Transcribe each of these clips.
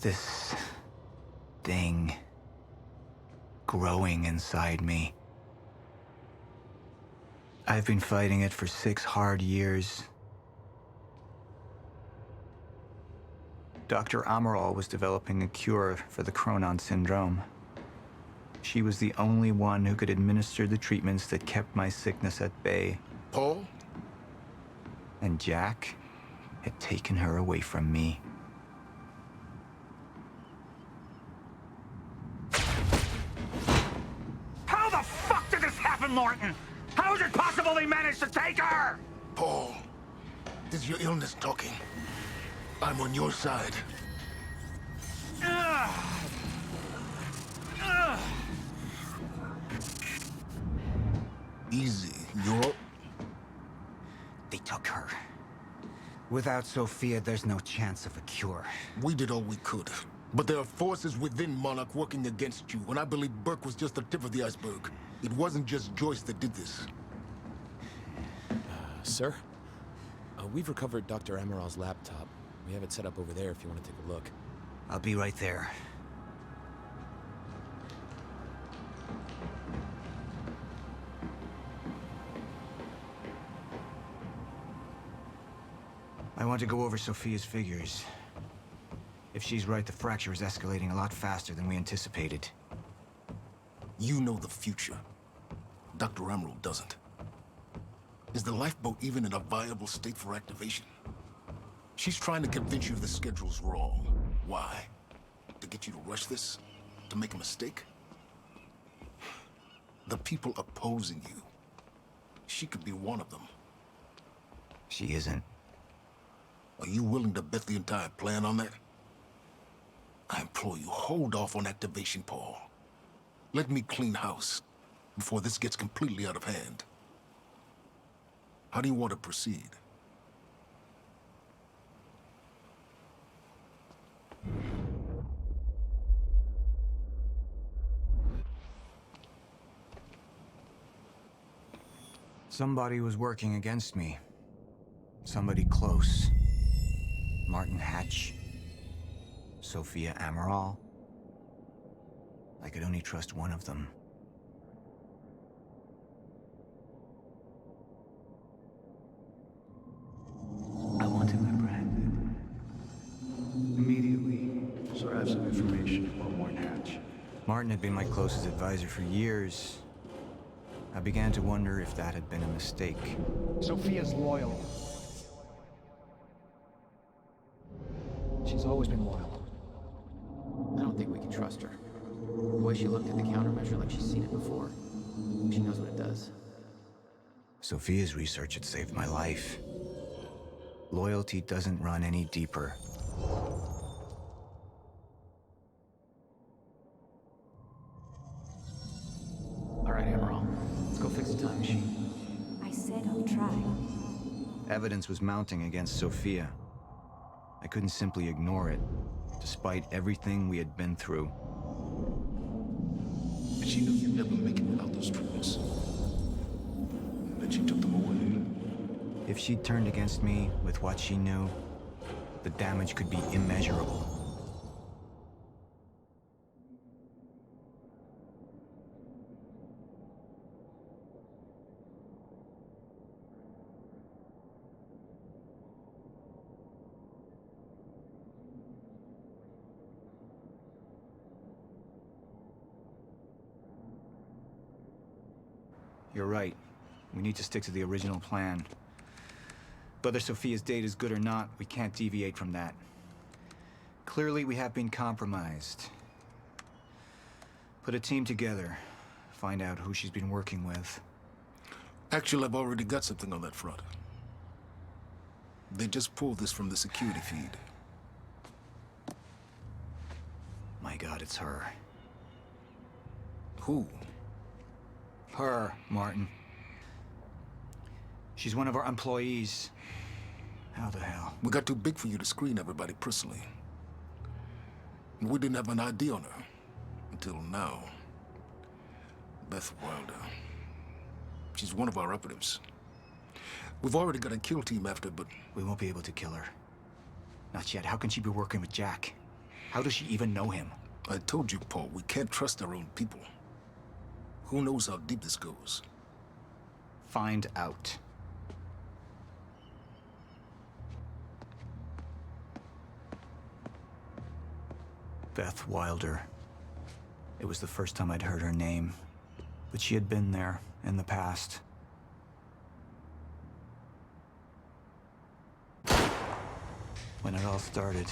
This thing growing inside me. I've been fighting it for 6 hard years. Dr. Amaral was developing a cure for the Chronon syndrome. She was the only one who could administer the treatments that kept my sickness at bay. Paul? And Jack had taken her away from me. How the fuck did this happen, Morton? How is it possible they managed to take her? Paul, this is your illness talking. I'm on your side. Easy, you're... They took her. Without Sophia, there's no chance of a cure. We did all we could. But there are forces within Monarch working against you, and I believe Burke was just the tip of the iceberg. It wasn't just Joyce that did this. Sir? We've recovered Dr. Amaral's laptop. We have it set up over there if you want to take a look. I'll be right there. I want to go over Sophia's figures. If she's right, the fracture is escalating a lot faster than we anticipated. You know the future. Dr. Amaral doesn't. Is the lifeboat even in a viable state for activation? She's trying to convince you the schedule's wrong. Why? To get you to rush this? To make a mistake? The people opposing you. She could be one of them. She isn't. Are you willing to bet the entire plan on that? I implore you, hold off on activation, Paul. Let me clean house before this gets completely out of hand. How do you want to proceed? Somebody was working against me. Somebody close. Martin Hatch. Sophia Amaral. I could only trust one of them. I want him apprehended. Immediately. So I have some information about Martin Hatch. Martin had been my closest advisor for years. I began to wonder if that had been a mistake. Sophia's loyal. She's always been loyal. I don't think we can trust her. The way she looked at the countermeasure like she's seen it before. She knows what it does. Sophia's research had saved my life. Loyalty doesn't run any deeper. All right, Amaral. Let's go fix the time machine. I said I'll try. Evidence was mounting against Sophia. I couldn't simply ignore it, despite everything we had been through. And she knew you'd never make it without those treatments. And then she took them away. If she'd turned against me with what she knew, the damage could be immeasurable. You're right. We need to stick to the original plan. Whether Sophia's date is good or not, we can't deviate from that. Clearly, we have been compromised. Put a team together. Find out who she's been working with. Actually, I've already got something on that front. They just pulled this from the security feed. My God, it's her. Who? Her, Martin. She's one of our employees. How the hell? We got too big for you to screen everybody personally. And we didn't have an ID on her. Until now. Beth Wilder. She's one of our operatives. We've already got a kill team after, but... We won't be able to kill her. Not yet. How can she be working with Jack? How does she even know him? I told you, Paul, we can't trust our own people. Who knows how deep this goes? Find out. Beth Wilder. It was the first time I'd heard her name, but she had been there in the past. When it all started.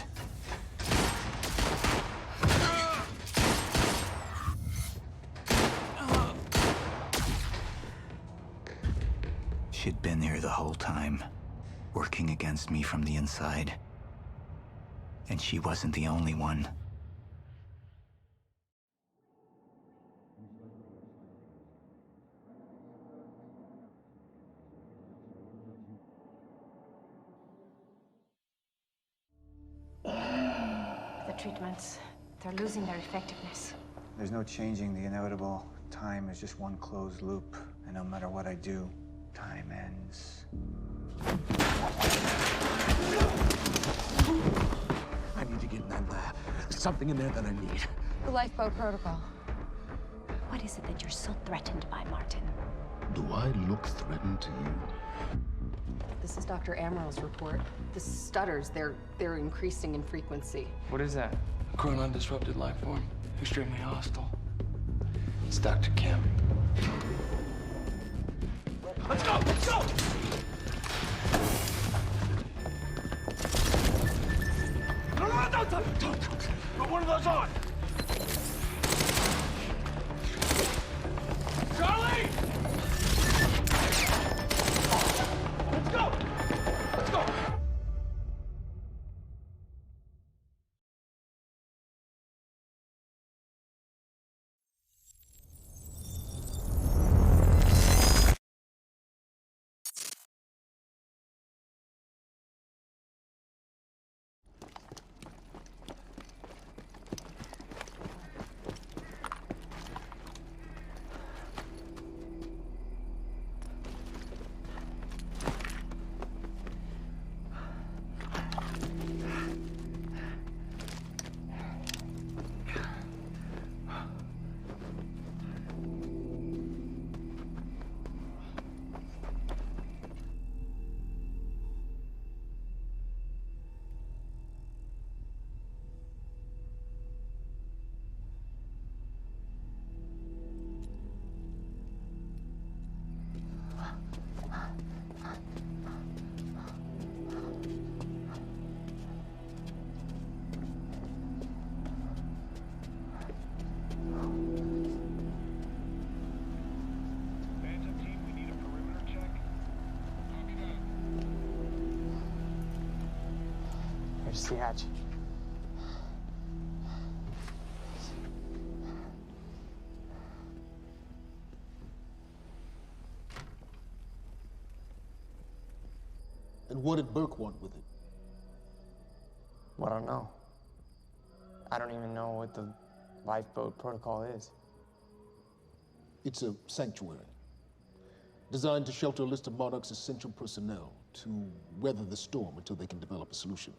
She'd been here the whole time, working against me from the inside. And she wasn't the only one. The treatments, they're losing their effectiveness. There's no changing the inevitable. Time is just one closed loop, and no matter what I do, time ends. I need to get in that lab. There's something in there that I need. The lifeboat protocol. What is it that you're so threatened by, Martin? Do I look threatened to you? This is Dr. Amaril's report. The stutters, they're increasing in frequency. What is that? A chronon disrupted life form. Extremely hostile. It's Dr. Kim. Let's go! Let's go! No, don't. Put one of those on! Charlie! Let's go! Let's go! Here's the hatch. And what did Burke want with it? Well, I don't know. I don't even know what the lifeboat protocol is. It's a sanctuary, designed to shelter a list of Monarch's essential personnel to weather the storm until they can develop a solution.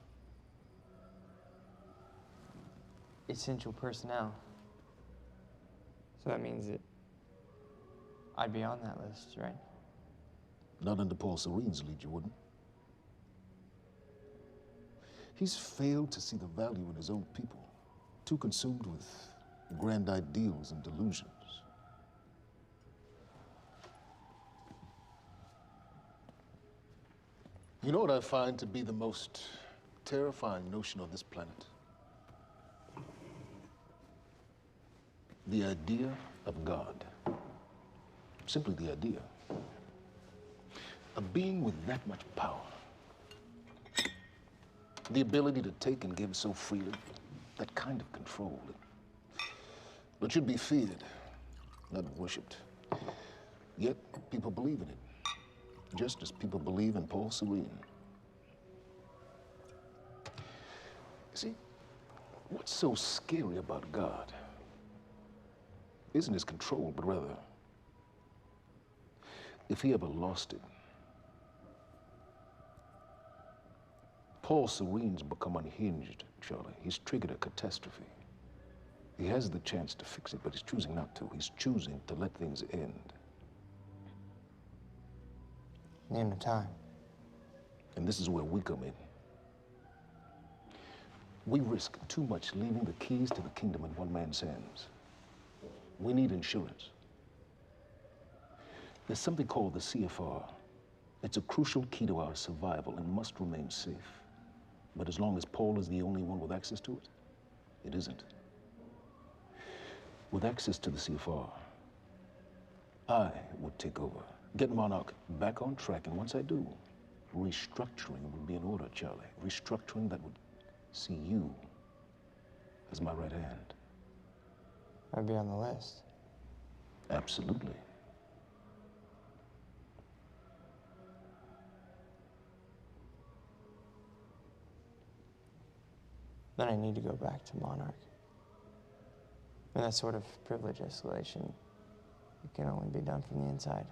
Essential personnel. So that means that I'd be on that list, right? Not under Paul Serene's lead, you wouldn't. He's failed to see the value in his own people, too consumed with grand ideals and delusions. You know what I find to be the most terrifying notion on this planet? The idea of God. Simply the idea. A being with that much power. The ability to take and give so freely. That kind of control. But should be feared, not worshipped. Yet, people believe in it. Just as people believe in Paul Serene. See, what's so scary about God isn't his control, but rather, if he ever lost it, Paul Serene's become unhinged, Charlie. He's triggered a catastrophe. He has the chance to fix it, but he's choosing not to. He's choosing to let things end. The end of time. And this is where we come in. We risk too much leaving the keys to the kingdom in one man's hands. We need insurance. There's something called the CFR. It's a crucial key to our survival and must remain safe. But as long as Paul is the only one with access to it, it isn't. With access to the CFR, I would take over, get Monarch back on track, and once I do, restructuring would be in order, Charlie. Restructuring that would see you as my right hand. I'd be on the list. Absolutely. Then I need to go back to Monarch. And that sort of privilege escalation, it can only be done from the inside.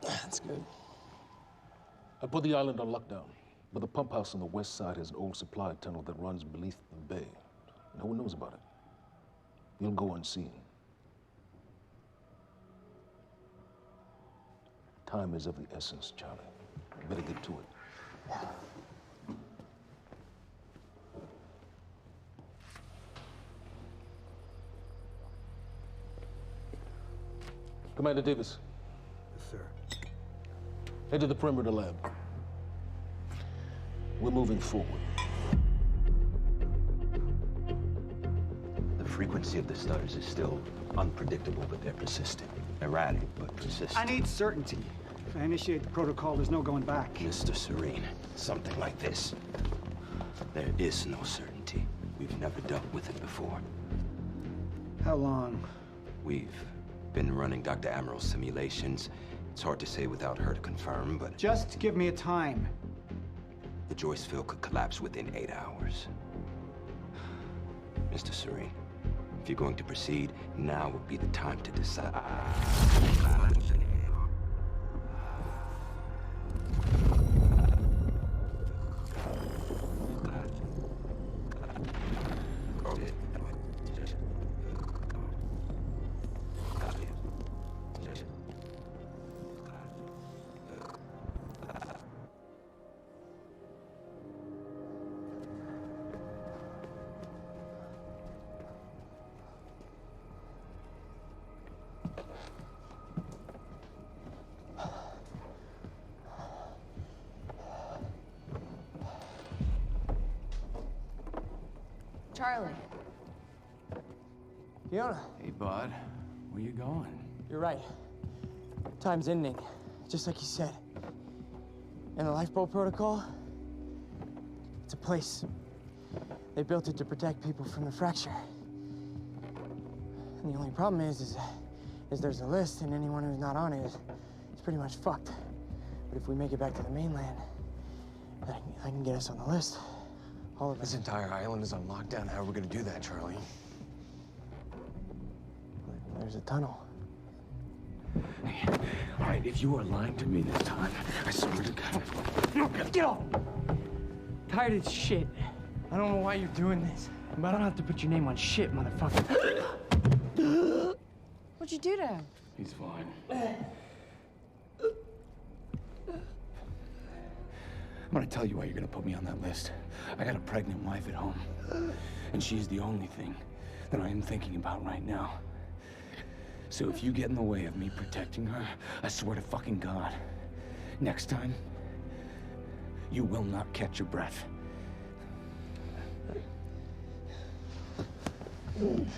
That's good. I put the island on lockdown, but the pump house on the west side has an old supply tunnel that runs beneath the bay. No one knows about it. You'll go unseen. Time is of the essence, Charlie. Better get to it. Commander Davis. Yes, sir. Head to the perimeter lab. We're moving forward. The frequency of the stutters is still unpredictable, but they're persistent. Erratic, but persistent. I need certainty. If I initiate the protocol, there's no going back. Mr. Serene, something like this. There is no certainty. We've never dealt with it before. How long? We've been running Dr. Amaril's simulations. It's hard to say without her to confirm, but... Just give me a time. The Joyce field could collapse within 8 hours. Mr. Serene, if you're going to proceed, now would be the time to decide. Charlie. Fiona. Hey, bud. Where you going? You're right. Time's ending, just like you said. And the lifeboat protocol? It's a place. They built it to protect people from the fracture. And the only problem is there's a list, and anyone who's not on it is pretty much fucked. But if we make it back to the mainland, I can get us on the list. All of us. This entire island is on lockdown. How are we gonna do that, Charlie? There's a tunnel. Hey, all right, if you are lying to me this time, I swear to God. Get off! Tired of this shit. I don't know why you're doing this, but I don't have to put your name on shit, motherfucker. What'd you do to him? He's fine. I'm gonna tell you why you're gonna put me on that list. I got a pregnant wife at home, and she's the only thing that I am thinking about right now. So if you get in the way of me protecting her, I swear to fucking God, next time, you will not catch your breath. Lead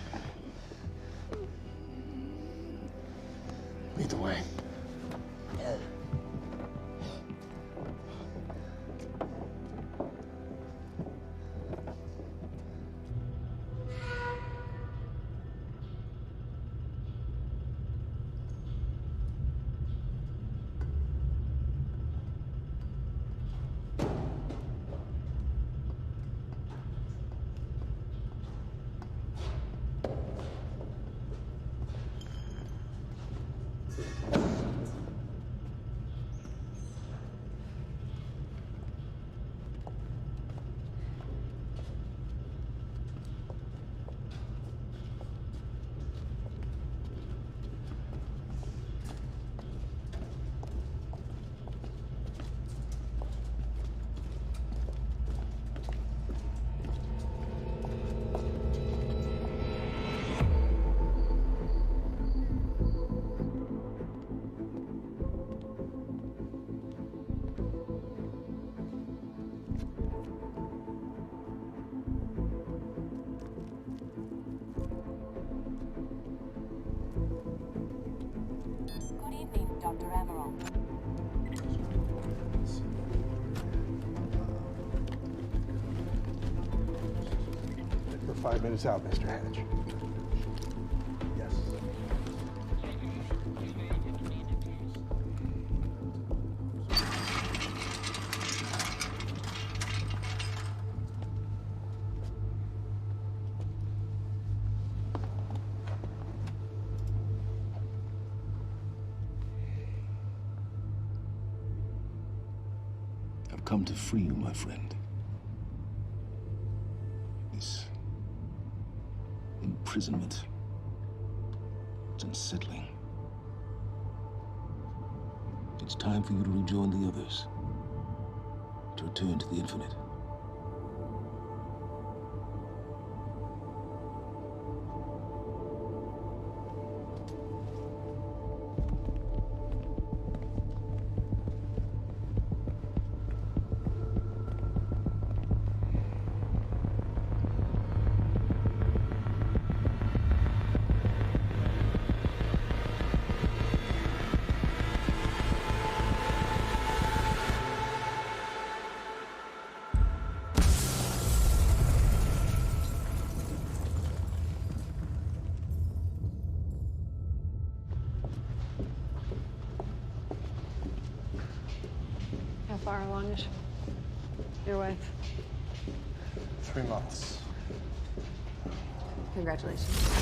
the way. 5 minutes out, Mr. Hatch. Yes. I've come to free you, my friend. This imprisonment, it's unsettling. It's time for you to rejoin the others, to return to the infinite. How far along is your wife? 3 months. Congratulations.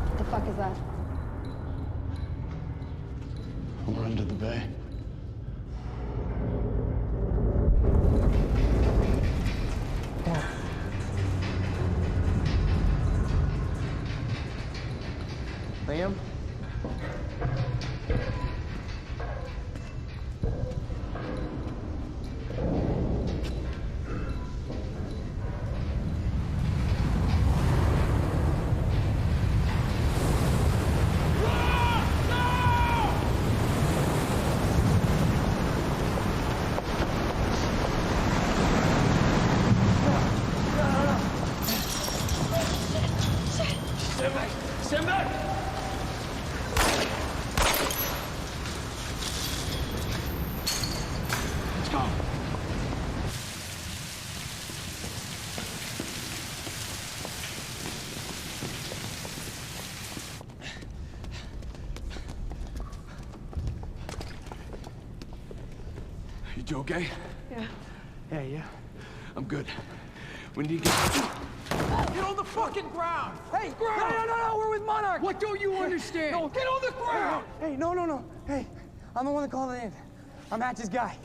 What the fuck is that? We're under the bay. Liam? Stand back! Stand back! Let's go. You okay? Yeah. Yeah. I'm good. We need to get... Get on the fucking ground! Hey, no, we're with Monarch! What don't you understand? No, get on the ground! Hey, no. Hey, I'm the one that called it in. I'm Hatch's guy.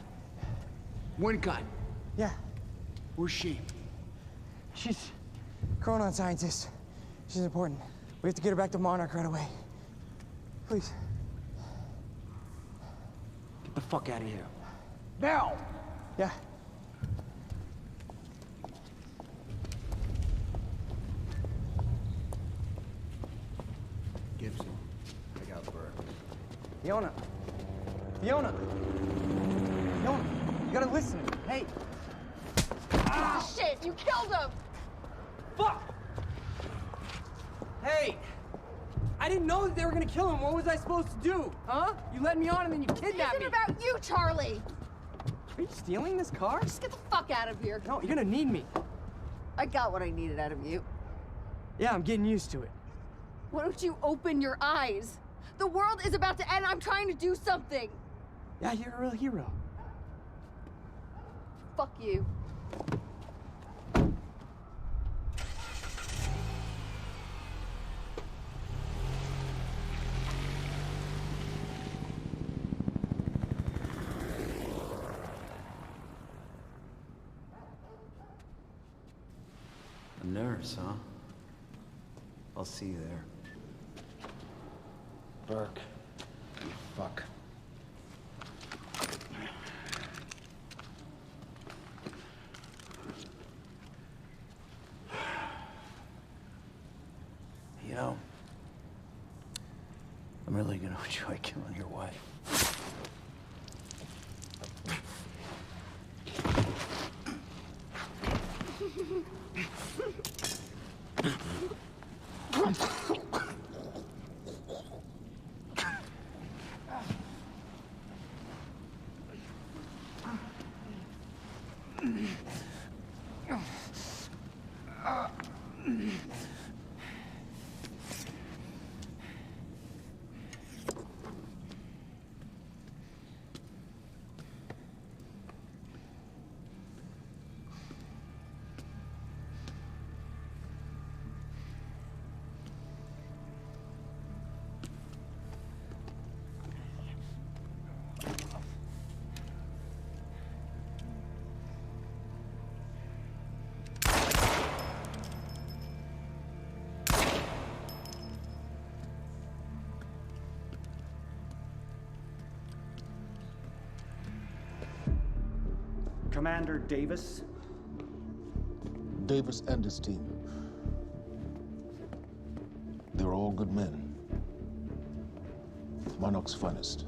Winnicott. Yeah, Where's she? she's Chronon scientist. She's important. We have to get her back to Monarch right away. Please. Get the fuck out of here. Now! Yeah. Gibson, look out for her. Fiona, you gotta listen. Hey. Ah, shit! You killed him! Fuck! Hey! I didn't know that they were gonna kill him. What was I supposed to do? Huh? You led me on and then you kidnapped me. This isn't about you, Charlie! Are you stealing this car? Just get the fuck out of here. No, you're gonna need me. I got what I needed out of you. Yeah, I'm getting used to it. Why don't you open your eyes? The world is about to end. I'm trying to do something. Yeah, you're a real hero. Fuck you. nurse, huh? I'll see you there. Burke. You fuck. You know, I'm really gonna enjoy killing your wife. Commander Davis? Davis and his team. They're all good men. Monarch's finest.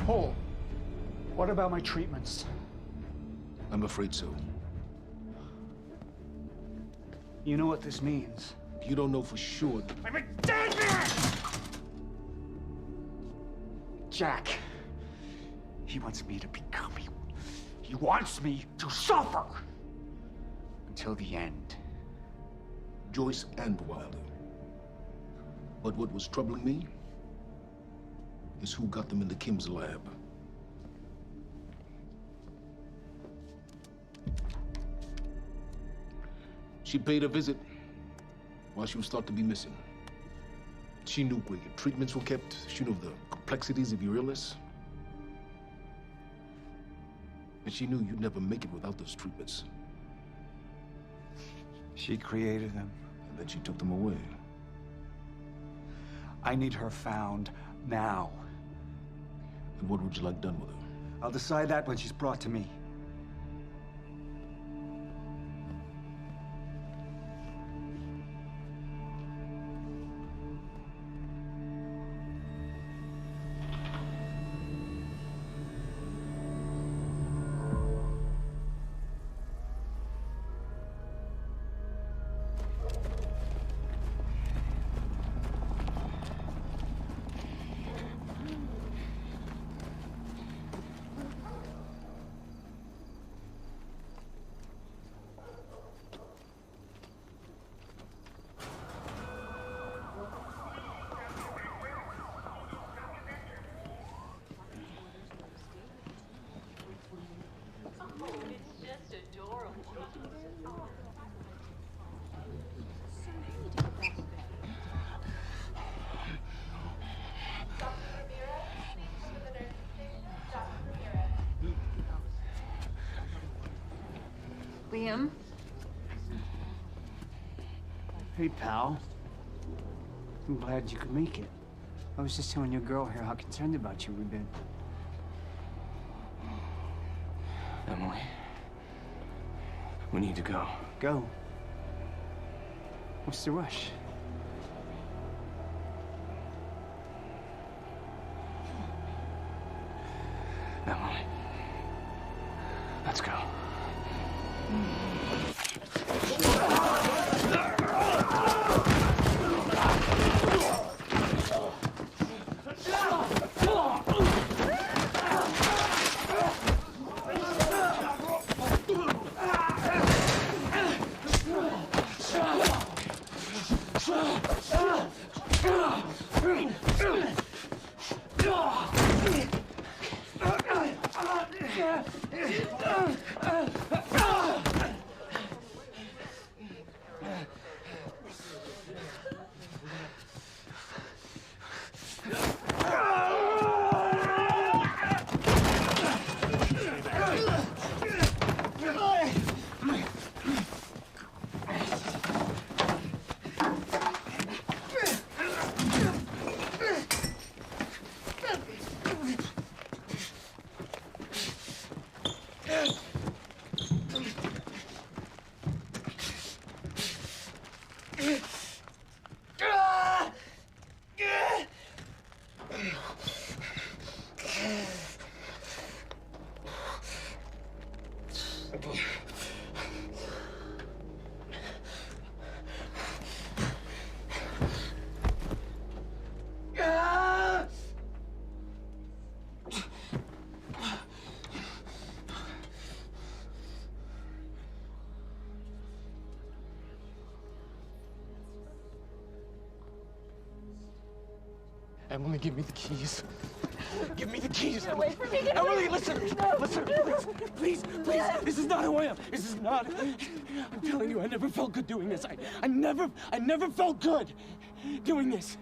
Paul, what about my treatments? I'm afraid so. You know what this means? You don't know for sure. I'm a dead man! Jack. He wants me to become you. He wants me to suffer. Until the end. Joyce and Wilder. But what was troubling me is who got them into Kim's lab. She paid a visit while she was thought to be missing. She knew where your treatments were kept. She knew the complexities of your illness. And she knew you'd never make it without those treatments. She created them. And then she took them away. I need her found now. And what would you like done with her? I'll decide that when she's brought to me. Liam? Hey, pal. I'm glad you could make it. I was just telling your girl here how concerned about you we've been. Emily. We need to go. Go? What's the rush? Emily. Let's go. Emily, give me the keys. Give me the keys. Get away from me. Get Emily, away. listen. No. Listen, please. Please. This is not who I am. This is not. I'm telling you, I never felt good doing this. I never felt good doing this.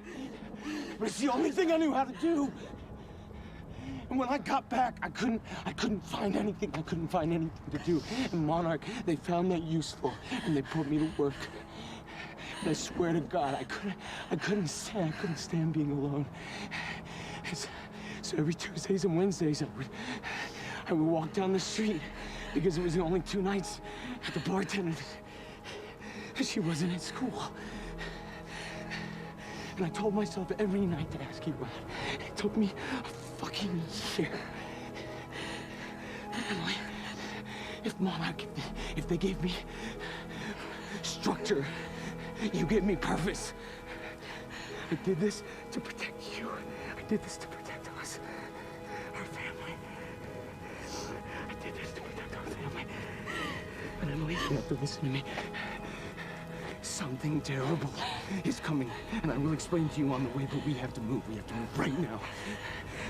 But it's the only thing I knew how to do. And when I got back, I couldn't find anything. I couldn't find anything to do. And Monarch, they found that useful, and they put me to work. And I swear to God, I couldn't stand being alone. So every Tuesdays and Wednesdays, I would walk down the street because it was the only 2 nights at the bartender. She wasn't at school. And I told myself every night to ask you out. It took me a fucking year. Emily, if Monarch, if they gave me structure, you gave me purpose. I did this to protect you. I did this to protect us, our family. I did this to protect our family. But Emily, you have to listen to me. Something terrible is coming, and I will explain to you on the way, but we have to move. We have to move right now.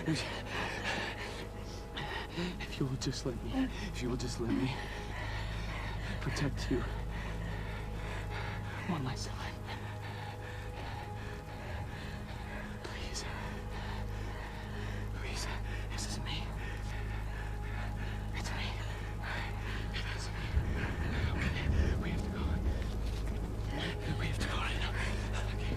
If you will just let me protect you on my side. Please. Please. This is me. It's me. It is me. Okay. We have to go. We have to go right now. Okay.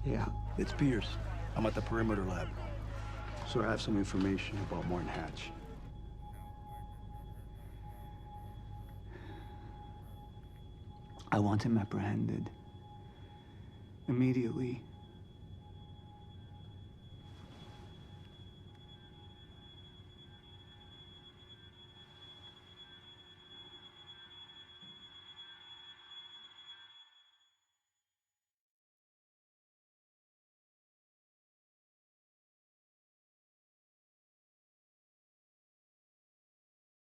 Yeah, it's Pierce. I'm at the perimeter lab. So I have some information about Martin Hatch. I want him apprehended. Immediately.